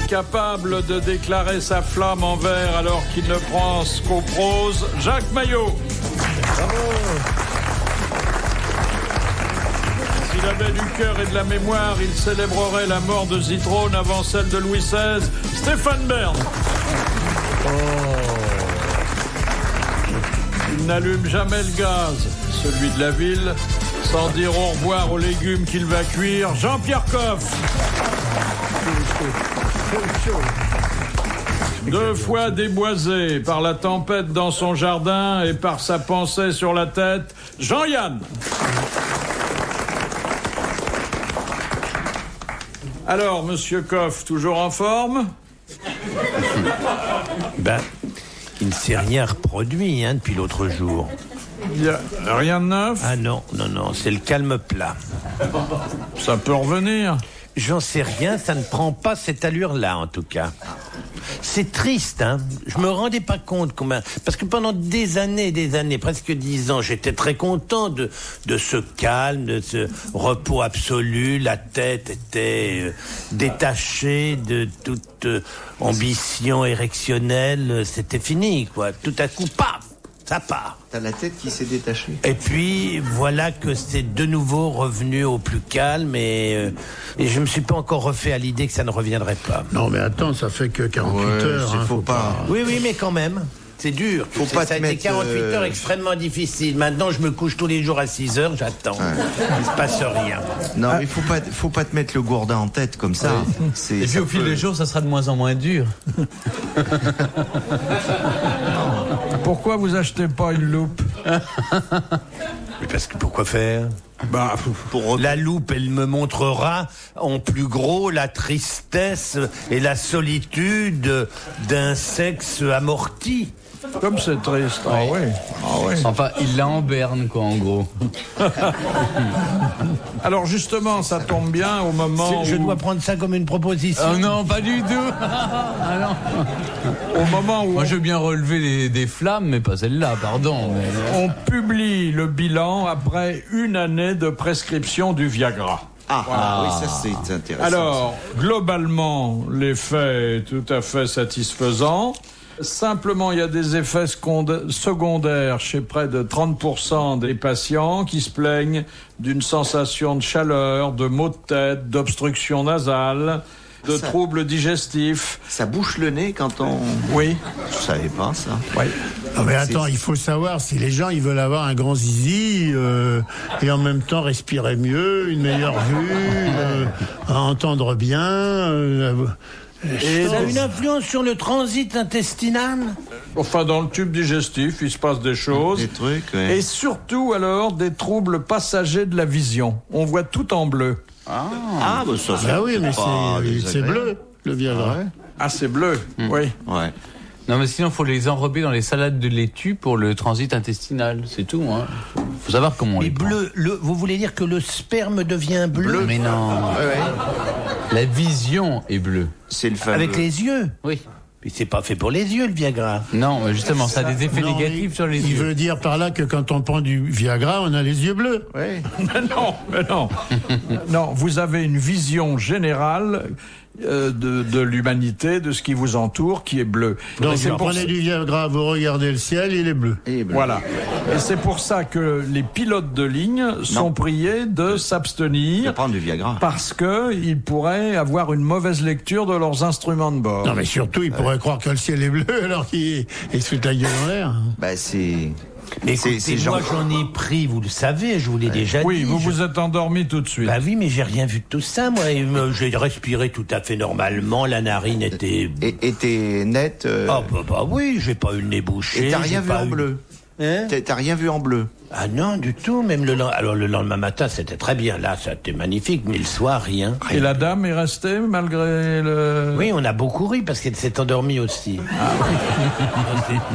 capable de déclarer sa flamme en vers alors qu'il ne pense qu'aux prose, Jacques Maillot. Bravo. S'il avait du cœur et de la mémoire, il célébrerait la mort de Zitrone avant celle de Louis XVI, Stéphane Bern. Il n'allume jamais le gaz, celui de la ville, sans dire au revoir aux légumes qu'il va cuire, Jean-Pierre Coff. 2 fois déboisé par la tempête dans son jardin et par sa pensée sur la tête, Jean-Yann. Alors, monsieur Coff, toujours en forme ? Il ne s'est rien reproduit depuis l'autre jour. Il n'y a rien de neuf ? Ah non, c'est le calme plat. Ça peut revenir ? J'en sais rien, ça ne prend pas cette allure-là en tout cas. C'est triste, je me rendais pas compte combien... Parce que pendant des années, presque 10 ans, j'étais très content de ce calme, de ce repos absolu. La tête était détachée de toute ambition érectionnelle. C'était fini, quoi. Tout à coup, paf, ça part. T'as la tête qui s'est détachée. Et puis, voilà que c'est de nouveau revenu au plus calme et je me suis pas encore refait à l'idée que ça ne reviendrait pas. Non, mais attends, ça fait que 48 heures. Faut pas... Oui, mais quand même. C'est dur. Ça a été 48 heures extrêmement difficiles. Maintenant, je me couche tous les jours à 6 heures, j'attends. Il se passe rien. Non, mais faut pas te mettre le gourdin en tête comme ça. Oui. Et puis au fil des jours, ça sera de moins en moins dur. Pourquoi vous achetez pas une loupe ? Mais parce que pourquoi faire ? La loupe, elle me montrera en plus gros la tristesse et la solitude d'un sexe amorti. Comme c'est triste. Ah oui. Enfin, il l'a en berne, quoi, en gros. Alors justement, ça tombe bien au moment Je où... dois prendre ça comme une proposition. Oh non, pas du tout. Ah non. Au moment où... Moi, je veux bien relever des flammes, mais pas celle-là, pardon. Mais... On publie le bilan après 1 année de prescription du Viagra. Oui, ça c'est intéressant. Alors, globalement, l'effet est tout à fait satisfaisant. Simplement, il y a des effets secondaires chez près de 30% des patients qui se plaignent d'une sensation de chaleur, de maux de tête, d'obstruction nasale, de troubles digestifs. Ça bouche le nez quand on... Oui. Je savais pas ça. Oui. Non, mais attends, il faut savoir si les gens ils veulent avoir un grand zizi et en même temps respirer mieux, une meilleure vue, entendre bien... Et ça a une influence sur le transit intestinal ? Enfin, dans le tube digestif, il se passe des choses. Des trucs, Et surtout, alors, des troubles passagers de la vision. On voit tout en bleu. Oui, mais c'est bleu, le Viagra. Ah, c'est bleu, oui. Ouais. Non, mais sinon, il faut les enrober dans les salades de laitue pour le transit intestinal. C'est tout, faut savoir comment on les prend. Bleu, vous voulez dire que le sperme devient bleu ? Mais non. La vision est bleue. C'est le fameux... Avec les yeux ? Oui. Mais c'est pas fait pour les yeux, le Viagra. Non, mais justement, ça a des effets négatifs sur les yeux. Il veut dire par là que quand on prend du Viagra, on a les yeux bleus. Ouais. Mais non. Non, vous avez une vision générale de l'humanité, de ce qui vous entoure, qui est bleu. Donc vous prenez du Viagra, vous regardez le ciel, il est bleu. Voilà. Et c'est pour ça que les pilotes de ligne sont priés de s'abstenir. De prendre du Viagra. Parce qu'ils pourraient avoir une mauvaise lecture de leurs instruments de bord. Non, mais surtout, ils pourraient croire que le ciel est bleu alors qu'ils se foutent la gueule en l'air. C'est... Mais écoutez, moi j'en ai pris, vous le savez, je vous l'ai déjà dit. Oui, vous vous êtes endormi tout de suite. Bah oui, mais j'ai rien vu de tout ça, moi. J'ai respiré tout à fait normalement, la narine était... était nette oui, j'ai pas eu le nez bouché. Et t'as rien vu en bleu T'as rien vu en bleu? Ah non, du tout, même le lendemain matin, c'était très bien, là, c'était magnifique, mais le soir, rien. Et la dame est restée malgré le... Oui, on a beaucoup ri parce qu'elle s'est endormie aussi.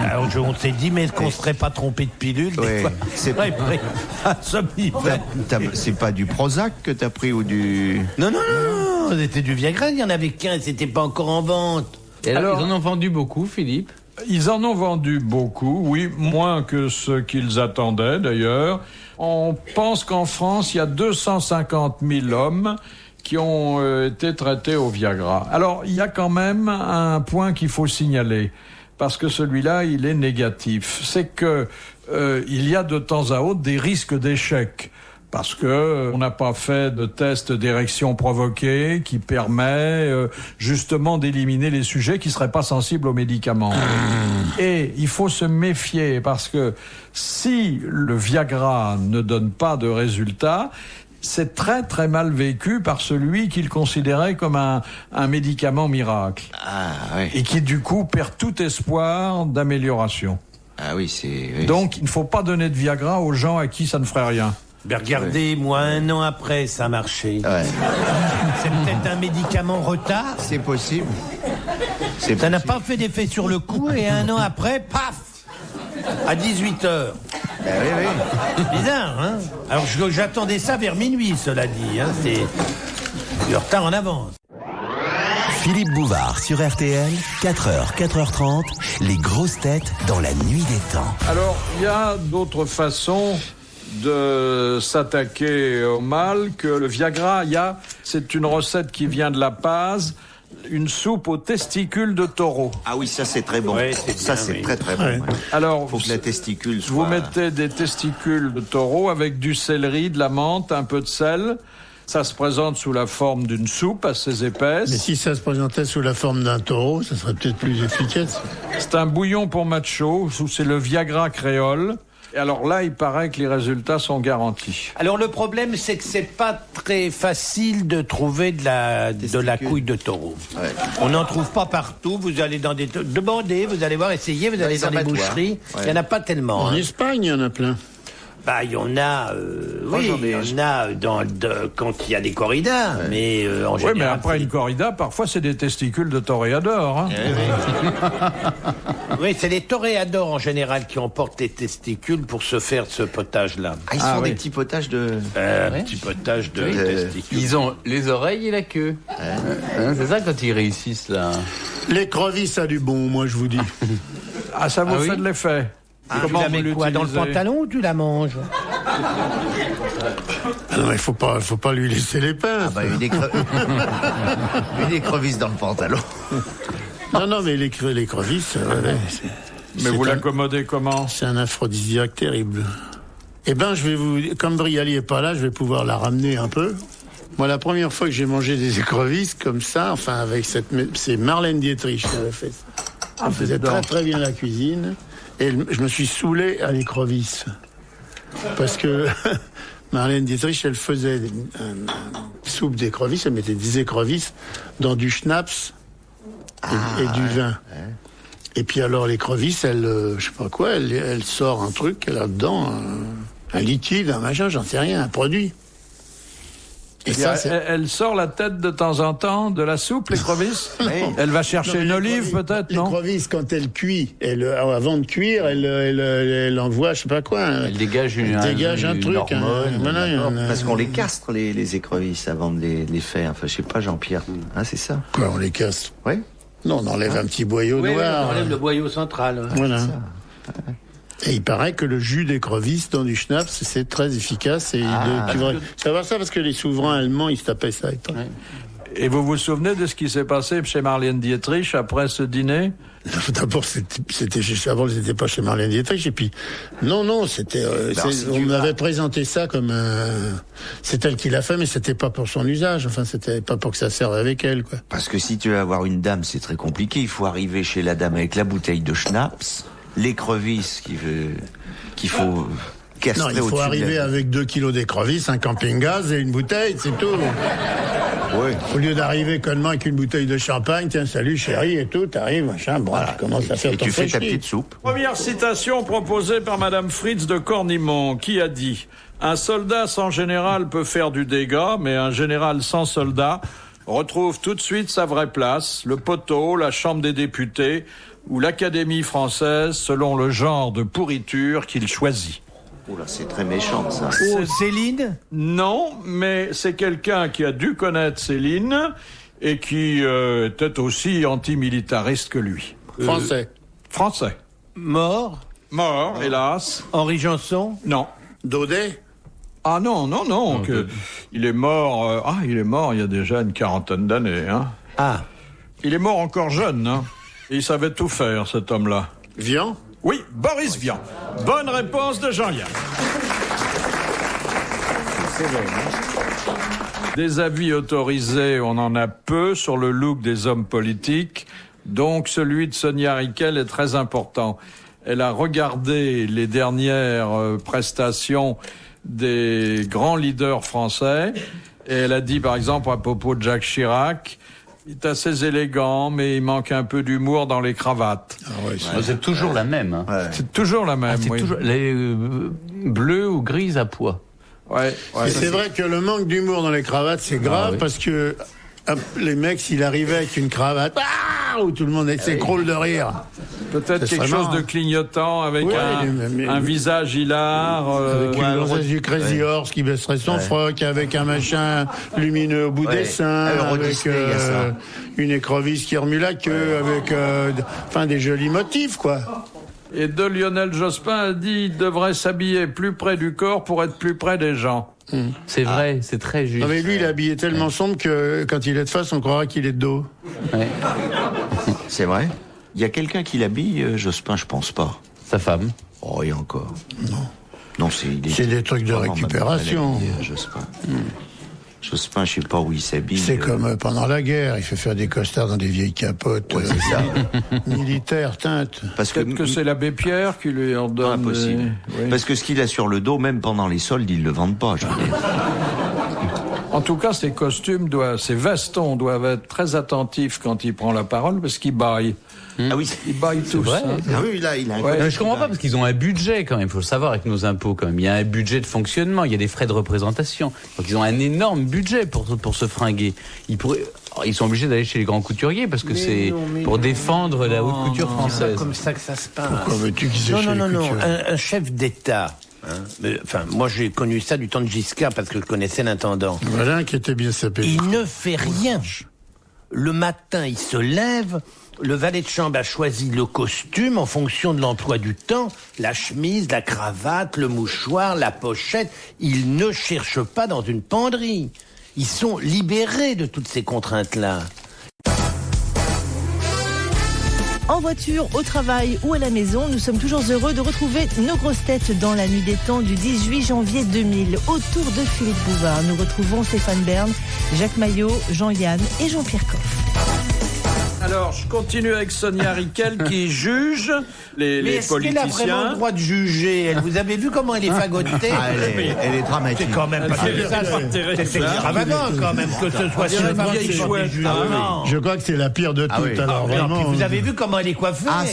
Alors, on s'est dit, mais est-ce qu'on ne serait pas trompé de pilule des fois? C'est c'est pas du Prozac que t'as pris ou du... Non, c'était du Viagra, il y en avait qu'un, c'était pas encore en vente. Et alors, ils en ont vendu beaucoup, Philippe? Ils en ont vendu beaucoup, oui, moins que ce qu'ils attendaient d'ailleurs. On pense qu'en France, il y a 250 000 hommes qui ont été traités au Viagra. Alors, il y a quand même un point qu'il faut signaler, parce que celui-là, il est négatif. C'est que il y a de temps à autre des risques d'échec. Parce que on n'a pas fait de test d'érection provoquée qui permet justement d'éliminer les sujets qui seraient pas sensibles aux médicaments. Et il faut se méfier parce que si le Viagra ne donne pas de résultat, c'est très très mal vécu par celui qu'il considérait comme un médicament miracle. Ah, oui. Et qui du coup perd tout espoir d'amélioration. Ah oui, c'est... Oui, donc il ne faut pas donner de Viagra aux gens à qui ça ne ferait rien. Ben regardez, moi, 1 an après, ça a marché. Ouais. C'est peut-être un médicament retard. C'est possible. Ça n'a pas fait d'effet sur le coup et 1 an après, paf, à 18h. Ben oui, oui. Bizarre, hein? Alors j'attendais ça vers minuit, cela dit. Hein? C'est du retard en avance. Philippe Bouvard sur RTL, 4h, 4h30, les grosses têtes dans la nuit des temps. Alors, il y a d'autres façons de s'attaquer au mal que le Viagra. C'est une recette qui vient de La Paz, une soupe aux testicules de taureau. Ah oui, ça c'est très bon. Ouais, c'est ça bien, c'est oui. très très bon. Ouais. Ouais. Alors, Faut que la testicule soit... vous mettez des testicules de taureau avec du céleri, de la menthe, un peu de sel. Ça se présente sous la forme d'une soupe assez épaisse. Mais si ça se présentait sous la forme d'un taureau, ça serait peut-être plus efficace. C'est un bouillon pour macho, c'est le Viagra créole. Et alors là, il paraît que les résultats sont garantis. Alors le problème, c'est que c'est pas très facile de trouver de la couille de taureau. Ouais. On n'en trouve pas partout. Vous allez dans des... Demandez, vous allez voir, essayez, vous allez les dans les abattoirs. boucheries. Ouais. Il n'y en a pas tellement. En Hein. Espagne, il y en a plein. Bah, il y en a, oui, j'en ai- il y en a quand il y a des corridas, mais en Oui, général... mais après une corrida, parfois c'est des testicules de toréador. Hein. Oui, c'est les toréadors en général qui emportent les testicules pour se faire ce potage-là. Ah, ils font des petits potages de... Un petit potage de testicules. Ils ont les oreilles et la queue. Hein, c'est ça quand ils réussissent là. L'écrevisse a du bon, moi je vous dis. Ah, ça vous Ah fait oui de l'effet. Tu la mets quoi, dans le l'utilisez pantalon ou tu la manges? Ah non, il faut pas lui laisser les pinces. Ah bah une écrevisse dans le pantalon. Non, mais l'écrevisse, Mais vous l'accommodez comment? c'est un aphrodisiaque terrible. Eh ben, comme Brialy est pas là, je vais pouvoir la ramener un peu. Moi, la première fois que j'ai mangé des écrevisses comme ça, enfin avec c'est Marlène Dietrich qui avait fait ça. Elle faisait très très bien la cuisine. Et je me suis saoulé à l'écrevisse. Parce que Marlène Dietrich, elle faisait une soupe d'écrevisses, elle mettait des écrevisses dans du schnapps et du vin. Et puis alors l'écrevisse, elle, je sais pas quoi, elle sort un truc, elle a dedans un liquide, un machin, j'en sais rien, un produit. Et ça, Elle sort la tête de temps en temps de la soupe, l'écrevisse. Elle va chercher une olive peut-être, non? L'écrevisse, quand elle cuit, avant de cuire, elle envoie, je sais pas quoi. Elle dégage un truc. hormone. Voilà, il y en a- Parce qu'on les castre, les écrevisses, avant de les faire. Enfin, je sais pas, Jean-Pierre. Ah, c'est ça? Quoi, on les casse? Oui. Non, on enlève un petit boyau Oui, noir. on enlève le boyau central. Ouais. Voilà. Et il paraît que le jus d'écrevisse dans du schnapps, c'est très efficace. Et tu vas savoir ça parce que les souverains allemands, ils se tapaient ça. Et vous vous souvenez de ce qui s'est passé chez Marlène Dietrich après ce dîner? D'abord, avant, c'était pas chez Marlène Dietrich. Et puis, non, c'était. On m'avait présenté ça comme c'est elle qui l'a fait, mais c'était pas pour son usage. Enfin, c'était pas pour que ça serve avec elle, quoi. Parce que si tu veux avoir une dame, c'est très compliqué. Il faut arriver chez la dame avec la bouteille de schnapps, l'écrevisse qu'il faut castrer Non, il faut au-dessus de arriver la... avec 2 kilos d'écrevisse, un camping-gaz et une bouteille, c'est tout. Ouais. Au lieu d'arriver connement avec une bouteille de champagne, tiens, salut chérie et tout, t'arrives, machin, bon, tu commences à faire Et ton tu fais ta péché. petite soupe. Première citation proposée par Madame Fritz de Cornimont, qui a dit « Un soldat sans général peut faire du dégât, mais un général sans soldat retrouve tout de suite sa vraie place, le poteau, la Chambre des députés ou l'Académie française, selon le genre de pourriture qu'il choisit. » Oula, c'est très méchant, ça. Oh, Céline? Non, mais c'est quelqu'un qui a dû connaître Céline et qui était aussi antimilitariste que lui. Français. Mort? Mort, hélas. Henri Janson? Non. Daudet? Ah non, il est mort. Il est mort il y a déjà une 40aine d'années. Hein. Ah. Il est mort encore jeune. Hein. Et il savait tout faire, cet homme-là. Vian? Oui, Boris Vian. Bonne réponse de Jean-Yann. Des avis autorisés, on en a peu sur le look des hommes politiques. Donc celui de Sonia Rykiel est très important. Elle a regardé les dernières prestations des grands leaders français et elle a dit par exemple à propos de Jacques Chirac, il est assez élégant mais il manque un peu d'humour dans les cravates. C'est toujours la même. Hein. Ouais. C'est toujours la même, oui. Toujours les bleues ou grises à pois. Ouais, C'est vrai que le manque d'humour dans les cravates, c'est grave parce que les mecs, s'il arrivait avec une cravate, où tout le monde s'écroule de rire. Peut-être quelque chose de clignotant avec un visage hilar. Avec une gonzesse du Crazy Horse qui baisserait son froc, avec un machin lumineux au bout des seins, avec une écrevisse qui remue la queue, avec des jolis motifs, quoi. Et de Lionel Jospin a dit il devrait s'habiller plus près du corps pour être plus près des gens. C'est vrai, c'est très juste. Non mais lui, il est habillé tellement sombre que quand il est de face, on croira qu'il est de dos. Ouais. C'est vrai. Il y a quelqu'un qui l'habille, Jospin, je pense pas. Sa femme. Oh, et encore. Non, c'est des trucs de récupération. Jospin. Jospin, je sais pas où il s'habille. C'est comme pendant la guerre, il fait faire des costards dans des vieilles capotes. Ouais, c'est ça. Militaires, teintes. Peut-être que c'est l'abbé Pierre qui lui en donne. Impossible. Parce que ce qu'il a sur le dos, même pendant les soldes, ils le vendent pas, je veux dire. En tout cas, ses costumes ses vestons doivent être très attentifs quand il prend la parole parce qu'il baille. Ah oui, ils baillent tous. Vrai. Hein. Ah oui, là, il a un Non, je comprends pas parce qu'ils ont un budget quand même. Il faut le savoir avec nos impôts quand même. Il y a un budget de fonctionnement, il y a des frais de représentation. Donc ils ont un énorme budget pour se fringuer. Ils sont obligés d'aller chez les grands couturiers parce que pour défendre la haute couture française. C'est pas comme ça que ça se passe. Pourquoi veux-tu qu'ils aient Non. Un chef d'État. Moi j'ai connu ça du temps de Giscard parce que je connaissais l'intendant. Voilà qui était bien sapé. Il ne fait rien. Le matin, il se lève. Le valet de chambre a choisi le costume en fonction de l'emploi du temps, la chemise, la cravate, le mouchoir, la pochette. Ils ne cherchent pas dans une penderie. Ils sont libérés de toutes ces contraintes-là. En voiture, au travail ou à la maison, nous sommes toujours heureux de retrouver nos grosses têtes dans la nuit des temps du 18 janvier 2000. Autour de Philippe Bouvard, nous retrouvons Stéphane Bern, Jacques Maillot, Jean-Yann et Jean-Pierre Coff. Alors, je continue avec Sonia Rykiel qui juge les Mais est-ce politiciens. qu'elle a vraiment le droit de juger? Vous avez vu comment elle est fagotée? elle est dramatique. C'est quand même pas ça. C'est extravagant quand même que ce soit sur une femme qui soit jugée. Je crois que c'est la pire de toutes. Alors vraiment. Vous avez vu comment elle est coiffée? Ah,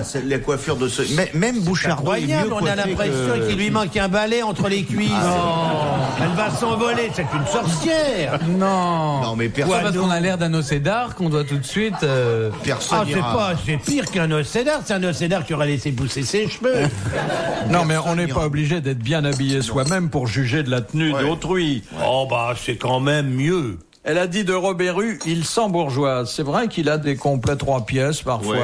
c'est la coiffure de ce. Même Bouchardot est mieux Incroyable, on a coiffé l'impression qu'il lui manque un balai entre les cuisses. Elle va s'envoler, c'est une sorcière. Non, mais personne. C'est pas parce qu'on a l'air d'un océdar qu'on doit tout de suite. Personne c'est pire qu'un océdar. C'est un océdar qui aurait laissé pousser ses cheveux. Non, mais on n'est pas obligé d'être bien habillé soi-même pour juger de la tenue d'autrui. Oh c'est quand même mieux. Elle a dit de Robert Hue, il sent bourgeoise. C'est vrai qu'il a des complets 3 pièces parfois.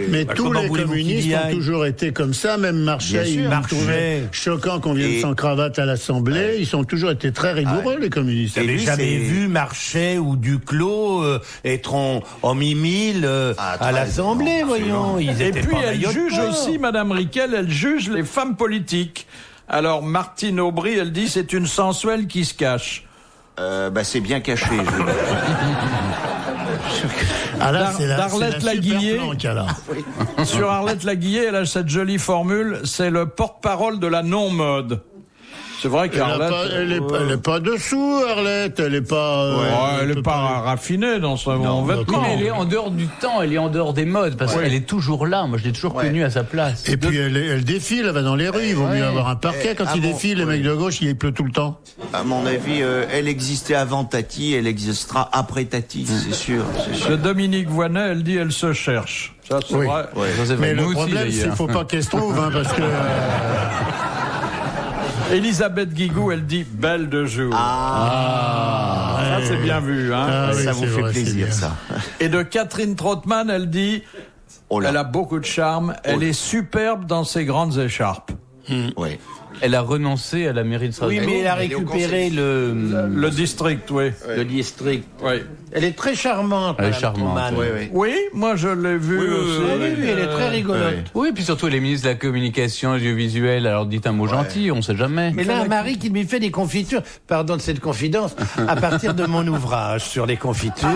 Mais tous les communistes ont toujours été comme ça, même Marchais. Il trouvait choquant qu'on vienne sans cravate à l'Assemblée. Ils ont toujours été très rigoureux, les communistes. Vous n'avez jamais vu Marchais ou Duclos être en mimile à l'Assemblée, voyons. Et puis elle juge aussi, Madame Rykiel, elle juge les femmes politiques. Alors Martine Aubry, elle dit c'est une sensuelle qui se cache. C'est bien caché. D'Arlette Laguillet. Sur Arlette Laguillet, elle a cette jolie formule, c'est le porte-parole de la non-mode. C'est vrai qu'Arlette... Elle est pas dessous, Arlette. Elle est pas... elle est pas raffinée dans son vêtement. Mais elle est en dehors du temps, elle est en dehors des modes, parce qu'elle est toujours là. Moi, je l'ai toujours connue à sa place. Et puis, elle défile, elle va dans les rues. Il vaut mieux avoir un parquet. Quand il défile, les mecs de gauche, il pleut tout le temps. À mon avis, elle existait avant Tati, elle existera après Tati, c'est sûr. De Dominique Voynet, elle dit elle se cherche. Ça, c'est vrai. Mais le problème, c'est qu'il faut pas qu'elle se trouve, parce que... Elisabeth Guigou, elle dit belle de jour. Ça c'est bien vu, hein. Ça vous fait plaisir, ça. Et de Catherine Trottmann, elle dit, elle a beaucoup de charme, elle est superbe dans ses grandes écharpes. Ouais. Elle a renoncé à la mairie de Strasbourg. Oui, mais elle a récupéré Le district, oui. le district. Oui. Elle est très charmante. Elle est Madame charmante, Truman. Oui. Oui, moi je l'ai vu aussi. Oui, elle est très rigolote. Oui, puis surtout, elle est ministre de la communication audiovisuelle. Alors dites un mot gentil, on sait jamais. Mais là, un mari qui lui fait des confitures, pardon de cette confidence, à partir de mon ouvrage sur les confitures.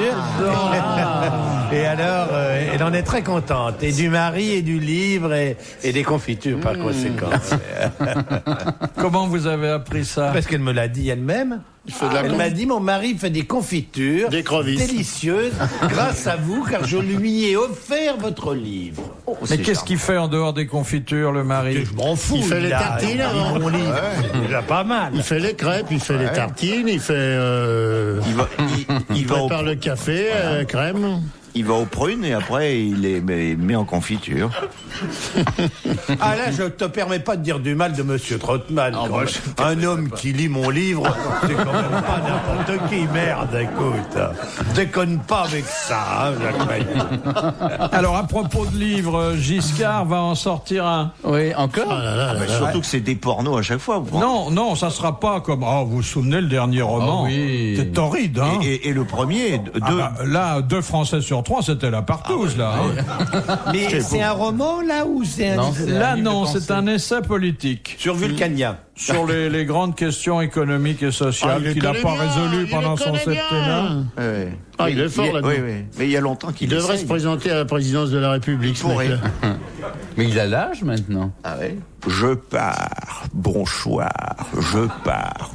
Et alors, elle en est très contente. Et du mari, et du livre, et des confitures par conséquent. Comment vous avez appris ça? Parce qu'elle me l'a dit elle-même. Elle m'a dit, mon mari fait des confitures délicieuses grâce à vous, car je lui ai offert votre livre. Mais qu'est-ce qu'il fait en dehors des confitures, le mari? Je m'en fous. Il fait les tartines avant. Mon livre. C'est déjà pas mal. Il fait les crêpes, il fait les tartines, il fait... il prépare le café, crème. Il va aux prunes et après il les met en confiture. Ah là, je te permets pas de dire du mal de Monsieur Trottmann. Un homme qui lit mon livre, c'est quand même pas n'importe qui. Merde, écoute. Déconne pas avec ça, hein, Jacques Bailly. Alors, à propos de livres, Giscard va en sortir un. Oui, encore Surtout que c'est des pornos à chaque fois. Non, ça sera pas comme... Oh, vous vous souvenez, le dernier roman? oui. C'est torride, hein? Et le premier, Là, 2 Français sur 3, c'était la partouze, là. Hein. Mais c'est un roman, là, ou c'est un... Non, c'est Là, un livre non, de c'est pensée. un essai politique Sur Vulcania. sur les grandes questions économiques et sociales il qu'il n'a connaît pas bien, résolues il pendant le son connaît bien. septennat. Il est fort là-dedans. Oui. Mais il y a longtemps qu'il Il devrait se présenter à la présidence de la République, ce pourrait. mec-là. Mais il a l'âge maintenant. Ah ouais. Je pars, bonsoir, je pars.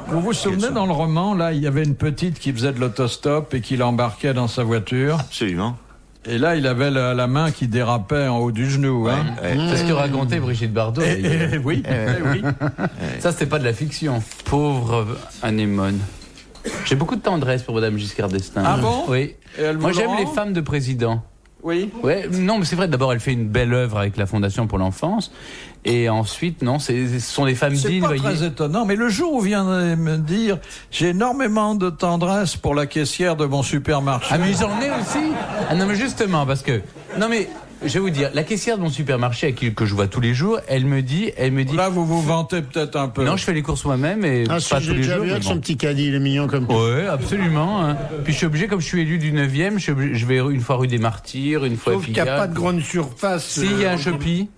Vous vous souvenez, dans le roman, là, il y avait une petite qui faisait de l'autostop et qui l'embarquait dans sa voiture. Absolument. Et là, il avait la main qui dérapait en haut du genou. Hein. C'est ce que racontait Brigitte Bardot. d'ailleurs. Oui, oui. Ça, c'était pas de la fiction. Pauvre anémone. J'ai beaucoup de tendresse pour Madame Giscard d'Estaing. Ah bon? Oui. Et elle vous Moi, le j'aime rend les femmes de président. Oui. Ouais, non, mais c'est vrai. D'abord, elle fait une belle œuvre avec la Fondation pour l'enfance, et ensuite, non, ce sont des femmes C'est dignes. pas voyez. très étonnant, mais le jour où vient de me dire j'ai énormément de tendresse pour la caissière de mon supermarché. Ah, mais j'en ai aussi. Ah non, mais justement, parce que non, mais je vais vous dire, la caissière de mon supermarché que je vois tous les jours, elle me dit. Là, vous vous vantez peut-être un peu. Non, je fais les courses moi-même et Ah, pas si, tous j'ai les déjà jours. vu mais avec bon. son petit caddie, il est mignon comme tout. Ouais, absolument. Hein. Puis je suis obligé, comme je suis élu du 9e, je vais une fois rue des Martyrs, une fois à Sauf qu'il n'y a Pigalle. pas de grande surface. Si, il y a un Shopee.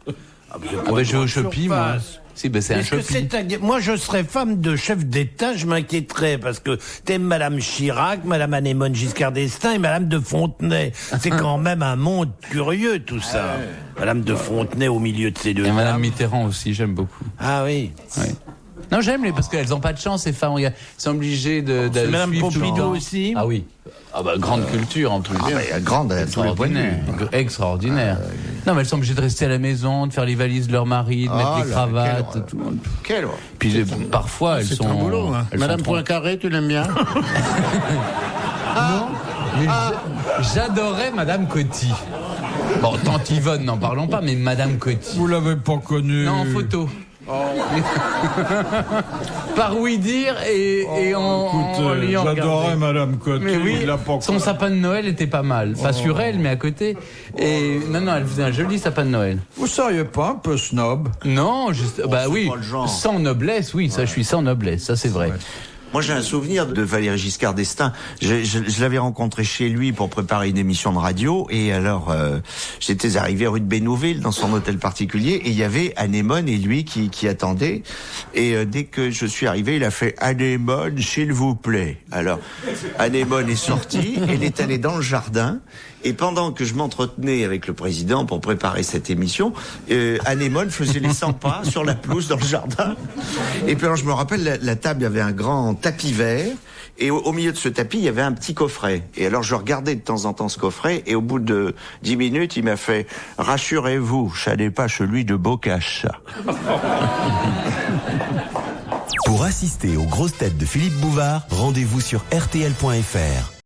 Ah ben, je vais au Shopee, moi. Si, ben c'est un Est-ce que Shopee. moi, je serais femme de chef d'État, je m'inquiéterais, parce que t'aimes Madame Chirac, Madame Anémone Giscard d'Estaing et Madame de Fontenay. C'est quand même un monde curieux, tout ça. Madame de Fontenay au milieu de ces deux Et Madame dames. Mitterrand aussi, j'aime beaucoup. Ah oui. Ouais. Non, j'aime parce qu'elles n'ont pas de chance, ces femmes. Elles sont obligées de C'est Madame suivre tout le Pompidou temps. aussi. Ah oui. Ah bah, grande culture en plus. Grande à tous les points de vue. Extraordinaire. Non, mais elles sont obligées de rester à la maison, de faire les valises de leur mari, de mettre les cravates. Tout. Quelle horreur. Puis parfois, elles C'est sont. un boulot, hein. elles Madame sont Poincaré, tu l'aimes bien? Mais j'adorais Madame Coty. Bon, tante Yvonne, n'en parlons pas, mais Madame Coty. Vous l'avez pas connue. Non, en photo. Par oui dire et en Écoutez, lui en j'adorais regarder. Madame Coty. Mais oui, il l'a pas son sapin de Noël était pas mal. Pas sur elle, mais à côté. Et non, elle faisait un joli sapin de Noël. Vous seriez pas un peu snob? Non, juste, bah c'est oui, pas le genre. sans noblesse, oui, ça je suis sans noblesse, ça c'est vrai. Moi, j'ai un souvenir de Valéry Giscard d'Estaing. Je l'avais rencontré chez lui pour préparer une émission de radio. Et alors, j'étais arrivé rue de Bénouville, dans son hôtel particulier. Et il y avait Anémone et lui qui attendaient. Et dès que je suis arrivé, il a fait « Anémone, s'il vous plaît ». Alors, Anémone est sortie. Elle est allée dans le jardin. Et pendant que je m'entretenais avec le président pour préparer cette émission, Anémone faisait les 100 pas sur la pelouse dans le jardin. Et puis alors je me rappelle, la table, il y avait un grand tapis vert, et au milieu de ce tapis, il y avait un petit coffret. Et alors je regardais de temps en temps ce coffret, et au bout de 10 minutes, il m'a fait « Rassurez-vous, ça n'est pas celui de Bocage, ça. » Pour assister aux grosses têtes de Philippe Bouvard, rendez-vous sur rtl.fr.